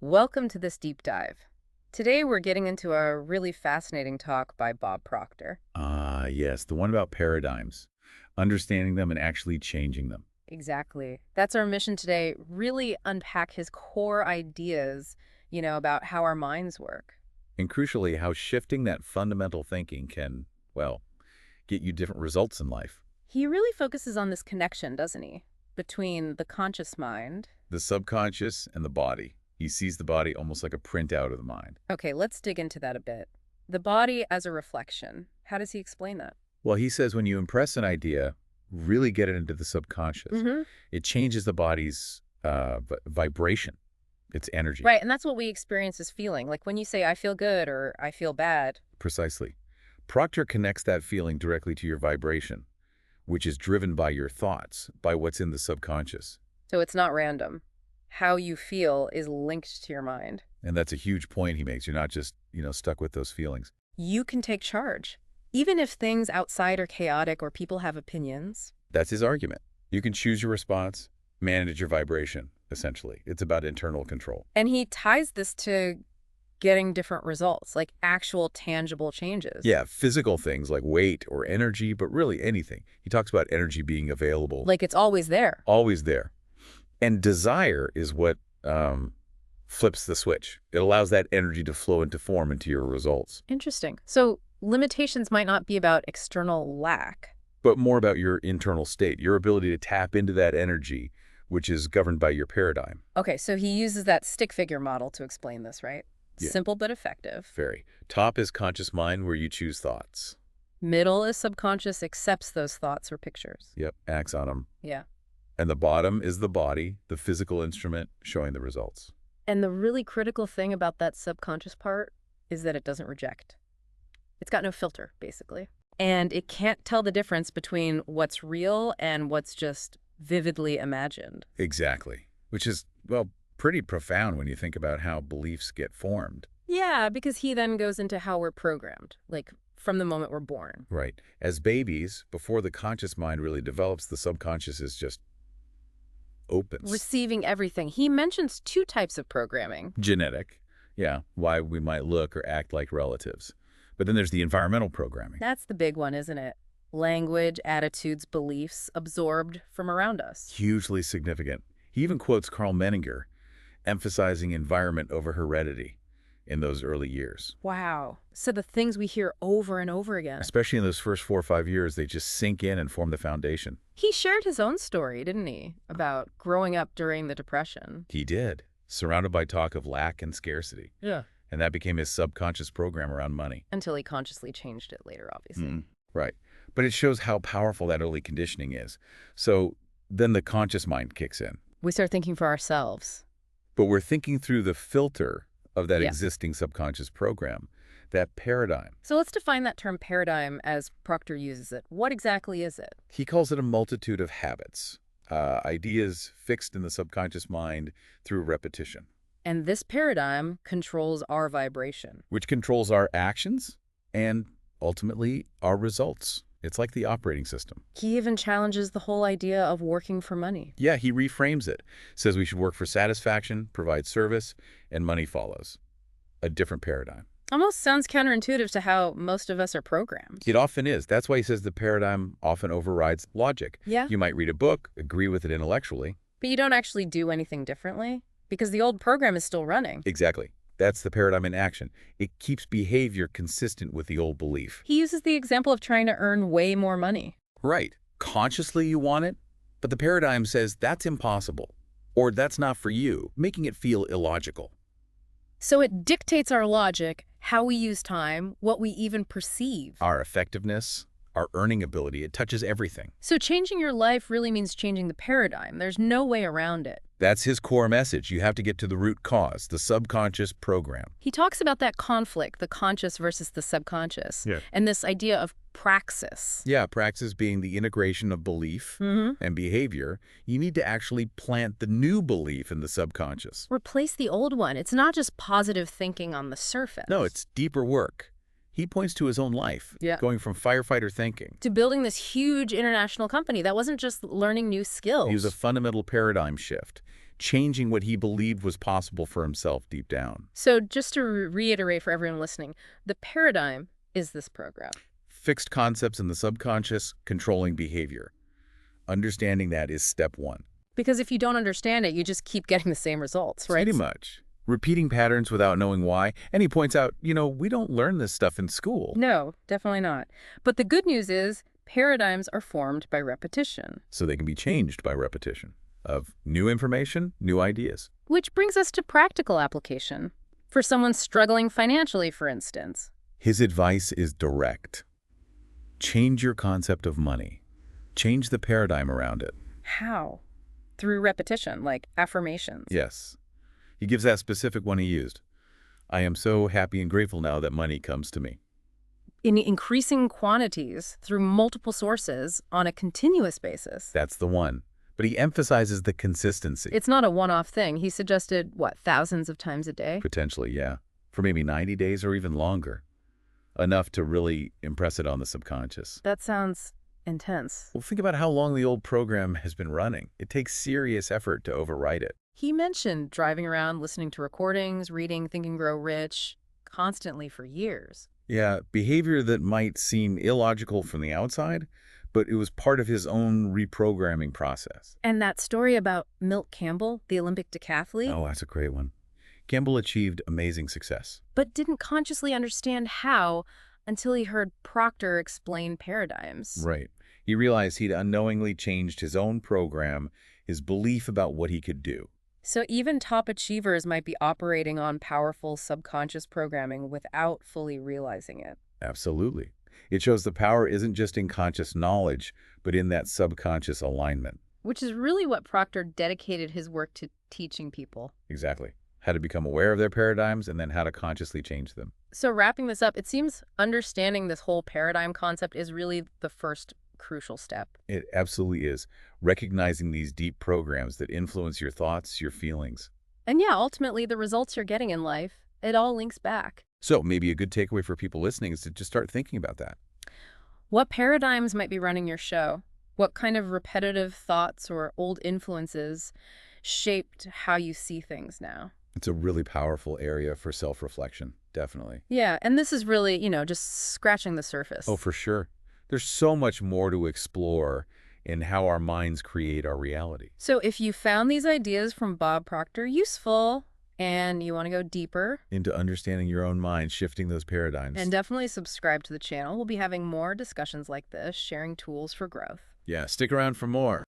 Welcome to this deep dive. Today we're getting into a really fascinating talk by Bob Proctor. Ah, yes, the one about paradigms, understanding them and actually changing them. Exactly. That's our mission today. Really unpack his core ideas, about how our minds work. And crucially, how shifting that fundamental thinking can, well, get you different results in life. He really focuses on this connection, doesn't he? Between the conscious mind. The subconscious and the body. He sees the body almost like a printout of the mind. Okay, let's dig into that a bit. The body as a reflection. How does he explain that? Well, he says when you impress an idea, really get it into the subconscious, Mm-hmm. it changes the body's vibration, its energy. Right, and that's what we experience as feeling. Like when you say, I feel good or I feel bad. Precisely. Proctor connects that feeling directly to your vibration, which is driven by your thoughts, by what's in the subconscious. So it's not random. How you feel is linked to your mind. And that's a huge point he makes. You're not just, stuck with those feelings. You can take charge. Even if things outside are chaotic or people have opinions. That's his argument. You can choose your response, manage your vibration, essentially. It's about internal control. And he ties this to getting different results, like actual tangible changes. Yeah, physical things like weight or energy, but really anything. He talks about energy being available. Like it's always there. Always there. And desire is what flips the switch. It allows that energy to flow into form into your results. Interesting. So limitations might not be about external lack. But more about your internal state, your ability to tap into that energy, which is governed by your paradigm. Okay, so he uses that stick figure model to explain this, right? Yeah. Simple but effective. Very. Top is conscious mind, where you choose thoughts. Middle is subconscious, accepts those thoughts or pictures. Yep, acts on them. Yeah. And the bottom is the body, the physical instrument showing the results. And the really critical thing about that subconscious part is that it doesn't reject. It's got no filter, basically. And it can't tell the difference between what's real and what's just vividly imagined. Exactly. Which is, well, pretty profound when you think about how beliefs get formed. Yeah, because he then goes into how we're programmed, like from the moment we're born. Right. As babies, before the conscious mind really develops, the subconscious is just opens. Receiving everything. He mentions two types of programming. Genetic. Yeah, why we might look or act like relatives. But then there's the environmental programming. That's the big one, isn't it? Language, attitudes, beliefs absorbed from around us. Hugely significant. He even quotes Carl Menninger, emphasizing environment over heredity in those early years. Wow. So the things we hear over and over again. Especially in those first 4 or 5 years, they just sink in and form the foundation. He shared his own story, didn't he? About growing up during the Depression. He did, surrounded by talk of lack and scarcity. Yeah. And that became his subconscious program around money. Until he consciously changed it later, obviously. Right. But it shows how powerful that early conditioning is. So then the conscious mind kicks in. We start thinking for ourselves. But we're thinking through the filter of that Yeah. existing subconscious program, that paradigm. So let's define that term paradigm as Proctor uses it. What exactly is it? He calls it a multitude of habits, ideas fixed in the subconscious mind through repetition. And this paradigm controls our vibration. Which controls our actions and ultimately our results. It's like the operating system. He even challenges the whole idea of working for money. Yeah, he reframes it. Says we should work for satisfaction, provide service, and money follows. A different paradigm. Almost sounds counterintuitive to how most of us are programmed. It often is. That's why he says the paradigm often overrides logic. Yeah. You might read a book, agree with it intellectually. But you don't actually do anything differently because the old program is still running. Exactly. That's the paradigm in action. It keeps behavior consistent with the old belief. He uses the example of trying to earn way more money. Right. Consciously you want it, but the paradigm says that's impossible, or that's not for you, making it feel illogical. So it dictates our logic, how we use time, what we even perceive. Our effectiveness, our earning ability, it touches everything. So changing your life really means changing the paradigm. There's no way around it. That's his core message. You have to get to the root cause, the subconscious program. He talks about that conflict, the conscious versus the subconscious, and this idea of praxis. Yeah, praxis being the integration of belief and behavior. You need to actually plant the new belief in the subconscious. Replace the old one. It's not just positive thinking on the surface. No, it's deeper work. He points to his own life, going from firefighter thinking to building this huge international company that wasn't just learning new skills. He was a fundamental paradigm shift, changing what he believed was possible for himself deep down. So just to reiterate for everyone listening, the paradigm is this program. Fixed concepts in the subconscious, controlling behavior. Understanding that is step one. Because if you don't understand it, you just keep getting the same results, right? Pretty much. Repeating patterns without knowing why. And he points out, we don't learn this stuff in school. No, definitely not. But the good news is paradigms are formed by repetition. So they can be changed by repetition of new information, new ideas. Which brings us to practical application. For someone struggling financially, for instance. His advice is direct. Change your concept of money. Change the paradigm around it. How? Through repetition, like affirmations. Yes. He gives that specific one he used. I am so happy and grateful now that money comes to me. In increasing quantities through multiple sources on a continuous basis. That's the one. But he emphasizes the consistency. It's not a one-off thing. He suggested, thousands of times a day? Potentially, yeah. For maybe 90 days or even longer. Enough to really impress it on the subconscious. That sounds intense. Well, think about how long the old program has been running. It takes serious effort to overwrite it. He mentioned driving around, listening to recordings, reading Think and Grow Rich, constantly for years. Yeah, behavior that might seem illogical from the outside, but it was part of his own reprogramming process. And that story about Milt Campbell, the Olympic decathlete? Oh, that's a great one. Campbell achieved amazing success. But didn't consciously understand how until he heard Proctor explain paradigms. Right. He realized he'd unknowingly changed his own program, his belief about what he could do. So even top achievers might be operating on powerful subconscious programming without fully realizing it. Absolutely. It shows the power isn't just in conscious knowledge, but in that subconscious alignment. Which is really what Proctor dedicated his work to teaching people. Exactly. How to become aware of their paradigms and then how to consciously change them. So wrapping this up, it seems understanding this whole paradigm concept is really the first crucial step. It absolutely is. Recognizing these deep programs that influence your thoughts, your feelings. And yeah, ultimately, the results you're getting in life, it all links back. So maybe a good takeaway for people listening is to just start thinking about that. What paradigms might be running your show? What kind of repetitive thoughts or old influences shaped how you see things now? It's a really powerful area for self-reflection, definitely. Yeah, and this is really, just scratching the surface. Oh, for sure. There's so much more to explore in how our minds create our reality. So if you found these ideas from Bob Proctor useful and you want to go deeper into understanding your own mind, shifting those paradigms. And definitely subscribe to the channel. We'll be having more discussions like this, sharing tools for growth. Yeah, stick around for more.